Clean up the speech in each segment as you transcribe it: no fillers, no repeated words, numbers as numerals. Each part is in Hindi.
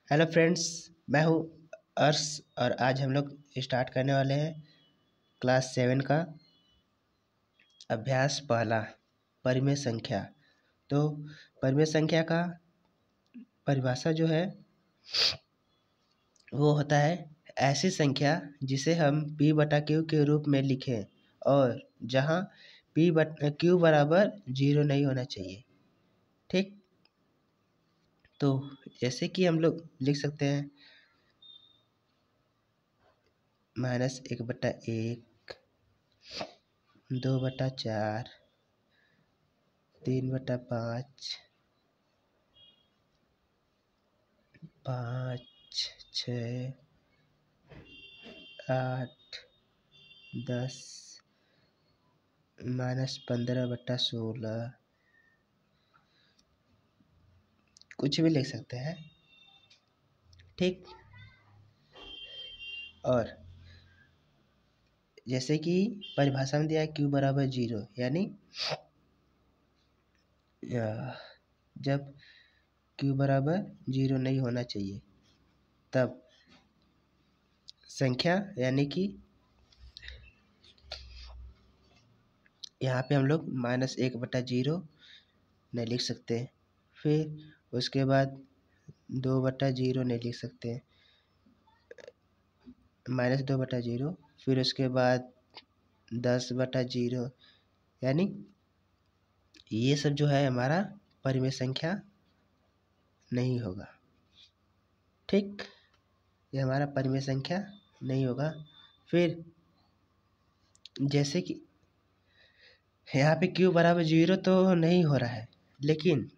हेलो फ्रेंड्स, मैं हूं अर्श और आज हम लोग स्टार्ट करने वाले हैं क्लास 7 का अभ्यास पहला परिमेय संख्या। तो परिमेय संख्या का परिभाषा जो है वो होता है ऐसी संख्या जिसे हम p बटा q के रूप में लिखें और जहां q बराबर 0 नहीं होना चाहिए। ठीक, तो जैसे कि हम लोग लिख सकते हैं -1/1, 2/4, 3/5, 5, 6, 8, 10, -15/16, कुछ भी लिख सकते हैं। ठीक, और जैसे कि परिभाषा में दिया है q बराबर 0, यानी जब q बराबर 0 नहीं होना चाहिए तब संख्या, यानी कि यहाँ पे हम लोग -1/0 नहीं लिख सकते, फिर उसके बाद 2/0 नहीं लिख सकते, -2/0, फिर उसके बाद 10/0, यानी ये सब जो है हमारा परिमेय संख्या नहीं होगा। ठीक, ये हमारा परिमेय संख्या नहीं होगा। फिर जैसे कि यहाँ पे q बराबर 0 तो नहीं हो रहा है, लेकिन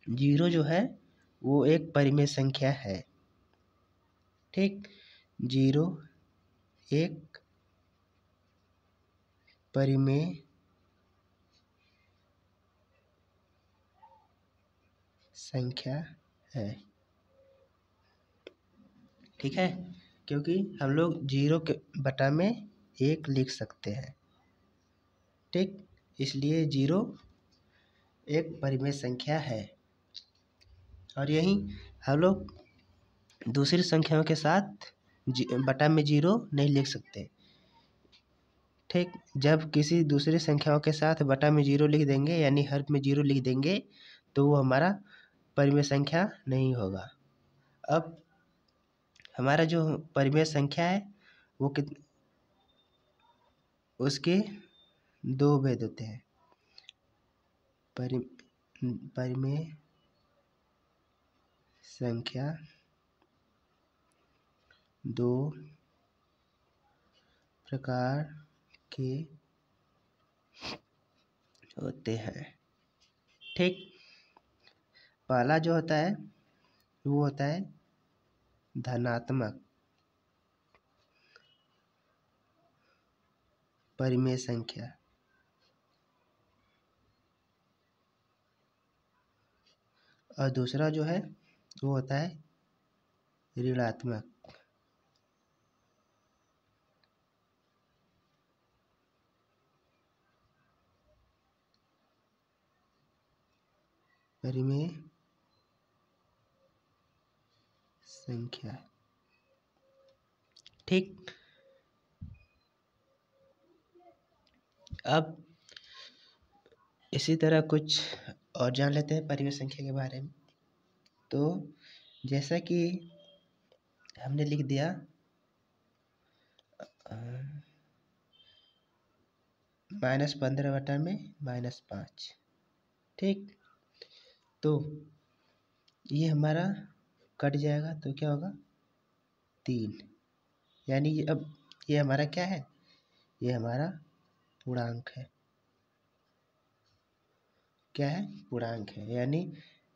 0 जो है वो एक परिमेय संख्या है। ठीक, 0 एक परिमेय संख्या है। ठीक है, क्योंकि हम लोग 0 के बटा में 1 लिख सकते हैं। ठीक, इसलिए 0 एक परिमेय संख्या है और यही हम लोग दूसरी संख्याओं के साथ बटा में 0 नहीं लिख सकते। ठीक, जब किसी दूसरी संख्याओं के साथ बटा में 0 लिख देंगे, यानी हर में 0 लिख देंगे, तो वो हमारा परिमेय संख्या नहीं होगा। अब हमारा जो परिमेय संख्या है वो उसके दो भेद होते हैं। परिमेय संख्या दो प्रकार के होते हैं। ठीक, पहला जो होता है वो होता है धनात्मक परिमेय संख्या, और दूसरा जो है वो होता है ऋणात्मक परिमेय संख्या। ठीक, अब इसी तरह कुछ और जान लेते हैं परिमेय संख्या के बारे में। तो जैसा कि हमने लिख दिया -15 बटा में -5। ठीक, तो ये हमारा कट जाएगा तो क्या होगा 3, यानी अब ये हमारा क्या है, ये हमारा पूर्णांक है। क्या है, पूर्णांक है। यानी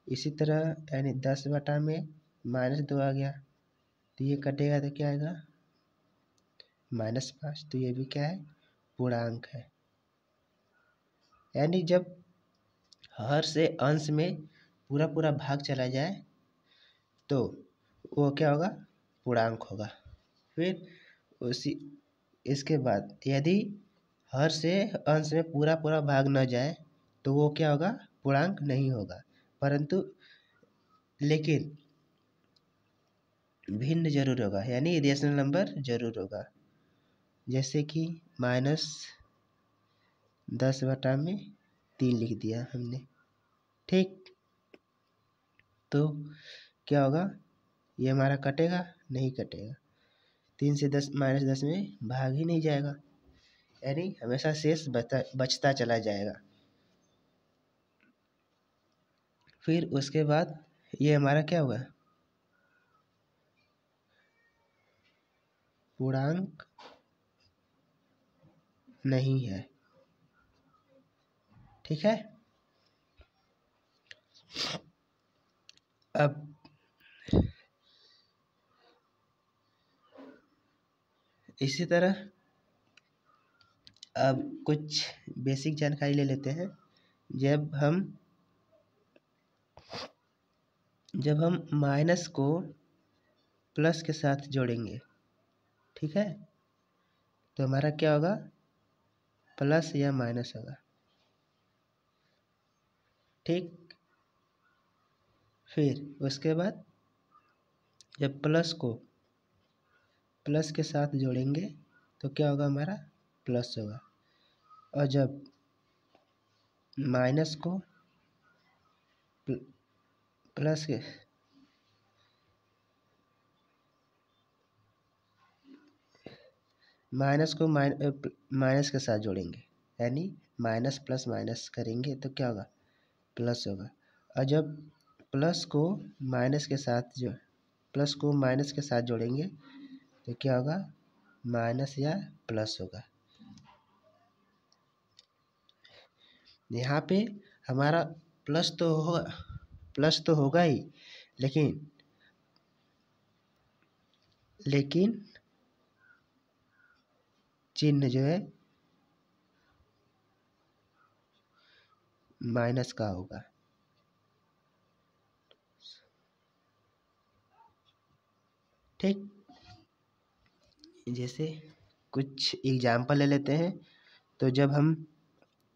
इसी तरह, यानी 10 बटा में -2 आ गया तो ये कटेगा तो क्या आएगा -5, तो ये भी क्या है, पूर्णांक है। यानी जब हर से अंश में पूरा पूरा भाग चला जाए तो वो क्या होगा, पूर्णांक होगा। फिर उसी इसके बाद यदि हर से अंश में पूरा पूरा भाग न जाए तो वो क्या होगा, पूर्णांक नहीं होगा। परंतु लेकिन भिन्न जरूर होगा, यानी रेशनल नंबर जरूर होगा। जैसे कि -10/3 लिख दिया हमने, ठीक। तो क्या होगा, ये हमारा कटेगा नहीं, कटेगा। 3 से -10 में भाग ही नहीं जाएगा, यानी हमेशा शेष बचता चला जाएगा। फिर उसके बाद ये हमारा क्या हुआ, पूर्णांक नहीं है, ठीक है। अब इसी तरह अब कुछ बेसिक जानकारी ले लेते हैं। जब हम माइनस को प्लस के साथ जोड़ेंगे, ठीक है, तो हमारा क्या होगा, प्लस या माइनस होगा, ठीक। फिर उसके बाद जब प्लस को प्लस के साथ जोड़ेंगे तो क्या होगा, हमारा प्लस होगा। और जब माइनस को प्लस के माइनस के साथ जोड़ेंगे, यानी माइनस प्लस माइनस करेंगे तो क्या होगा, प्लस होगा। और जब प्लस को माइनस के साथ जोड़ेंगे तो क्या होगा, माइनस या प्लस होगा। यहाँ पे हमारा प्लस तो होगा ही, लेकिन चिन्ह जो है माइनस का होगा, ठीक। जैसे कुछ एग्जाम्पल ले लेते हैं। तो जब हम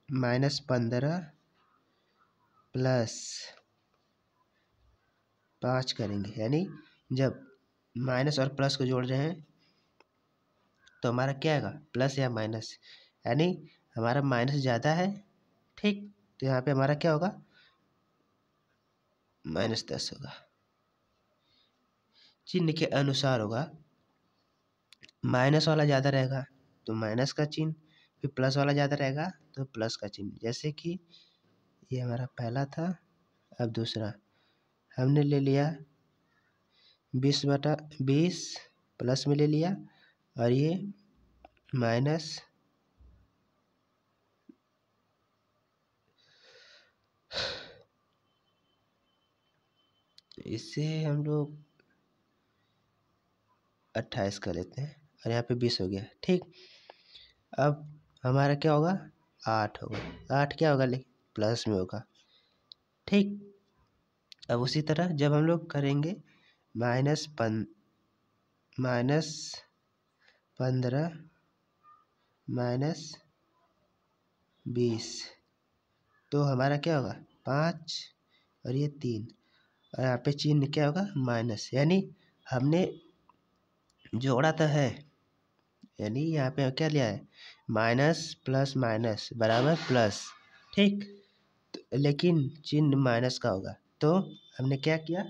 -15 + 5 करेंगे, यानी जब माइनस और प्लस को जोड़ रहे हैं तो हमारा क्या आएगा, प्लस या माइनस, यानी हमारा माइनस ज़्यादा है, ठीक। तो यहाँ पे हमारा क्या होगा, -10 होगा। चिन्ह के अनुसार होगा, माइनस वाला ज़्यादा रहेगा तो माइनस का चिन्ह, फिर प्लस वाला ज़्यादा रहेगा तो प्लस का चिन्ह। जैसे कि ये हमारा पहला था, अब दूसरा हमने ले लिया 20/20 प्लस में ले लिया, और ये माइनस इससे हम लोग 28 कर लेते हैं, और यहाँ पे 20 हो गया, ठीक। अब हमारा क्या होगा, 8 होगा। 8 क्या होगा, लेकिन प्लस में होगा, ठीक। अब उसी तरह जब हम लोग करेंगे -15 -20 तो हमारा क्या होगा, 5, और ये 3, और यहाँ पे चिन्ह क्या होगा, माइनस, यानी हमने जोड़ा तो है, यानी यहाँ पे क्या लिया है, माइनस प्लस माइनस बराबर प्लस, ठीक। लेकिन चिन्ह माइनस का होगा, तो हमने क्या किया,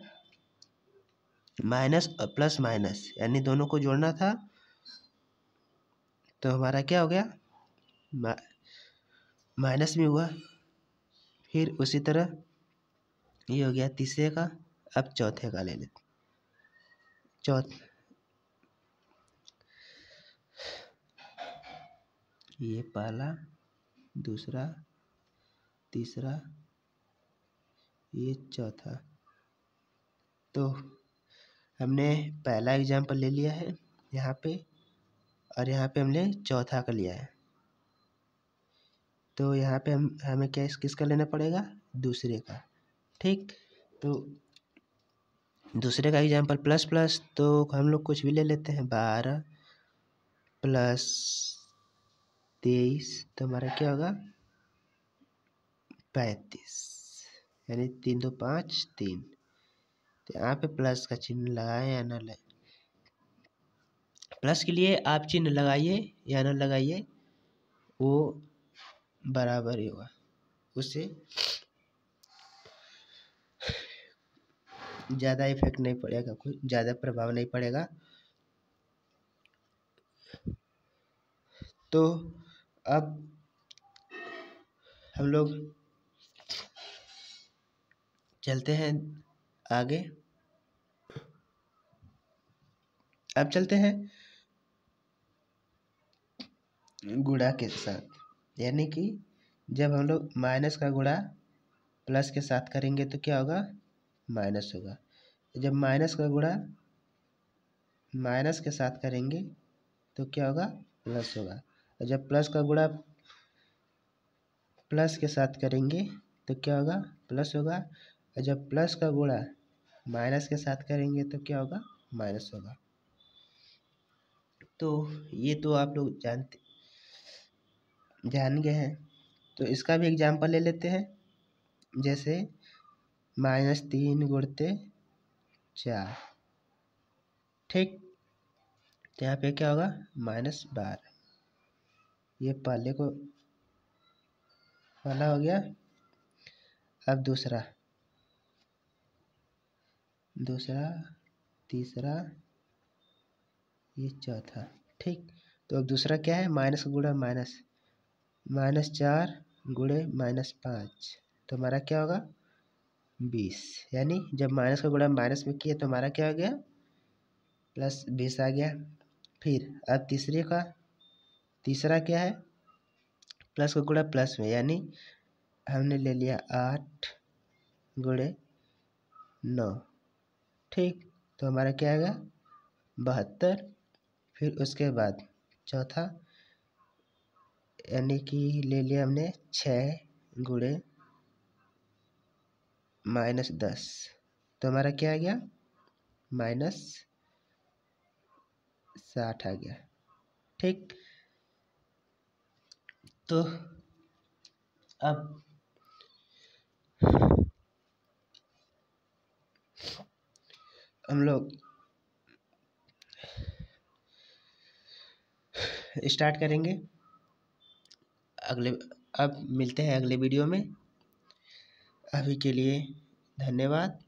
माइनस और प्लस माइनस, यानी दोनों को जोड़ना था, तो हमारा क्या हो गया, माइनस में हुआ। फिर उसी तरह ये हो गया तीसरे का। अब चौथे का ले लेते, ये पहला, दूसरा, तीसरा, ये चौथा। तो हमने पहला एग्जाम्पल ले लिया है यहाँ पे, और यहाँ पे हमने चौथा का लिया है। तो यहाँ पे हमें क्या किसका लेना पड़ेगा, दूसरे का, ठीक। तो दूसरे का एग्जाम्पल प्लस प्लस, तो हम लोग कुछ भी ले लेते हैं, 12 + 23, तो हमारा क्या होगा, 35, यानी 3 2 5 3। तो यहाँ पे प्लस का चिन्ह लगाएं या ना प्लस के लिए आप चिन्ह लगाइए या न लगाइए, वो बराबर ही होगा, उससे ज़्यादा इफेक्ट नहीं पड़ेगा, कोई ज़्यादा प्रभाव नहीं पड़ेगा। तो अब हम लोग चलते हैं आगे। अब चलते हैं गुणा के साथ, यानी कि जब हम लोग माइनस का गुणा प्लस के साथ करेंगे तो क्या होगा, माइनस होगा। जब माइनस का गुणा माइनस के साथ करेंगे तो क्या होगा, प्लस होगा। और जब प्लस का गुणा प्लस के साथ करेंगे तो क्या होगा, प्लस होगा। और जब प्लस का गुणा माइनस के साथ करेंगे तो क्या होगा, माइनस होगा। तो ये तो आप लोग जान गए हैं। तो इसका भी एग्जाम्पल ले लेते हैं। जैसे -3 गुणते 4, ठीक। तो यहाँ पे क्या होगा, -12। ये पहले को वाला हो गया। अब दूसरा, तीसरा, ये चौथा, ठीक। तो अब दूसरा क्या है, माइनस का गुणा माइनस, -4 गुणे -5, तो हमारा क्या होगा, 20। यानी जब माइनस का गुणा माइनस में किया तो हमारा क्या हो गया, +20 आ गया। फिर अब तीसरा क्या है, प्लस का गुणा प्लस में, यानी हमने ले लिया 8 गुणे 9, ठीक। तो हमारा क्या आएगा, 72। फिर उसके बाद चौथा, यानी कि ले लिया हमने 6 गुणे -10, तो हमारा क्या आ गया, -60 आ गया, ठीक। तो अब हम लोग स्टार्ट करेंगे अगले। अब मिलते हैं अगले वीडियो में। अभी के लिए धन्यवाद।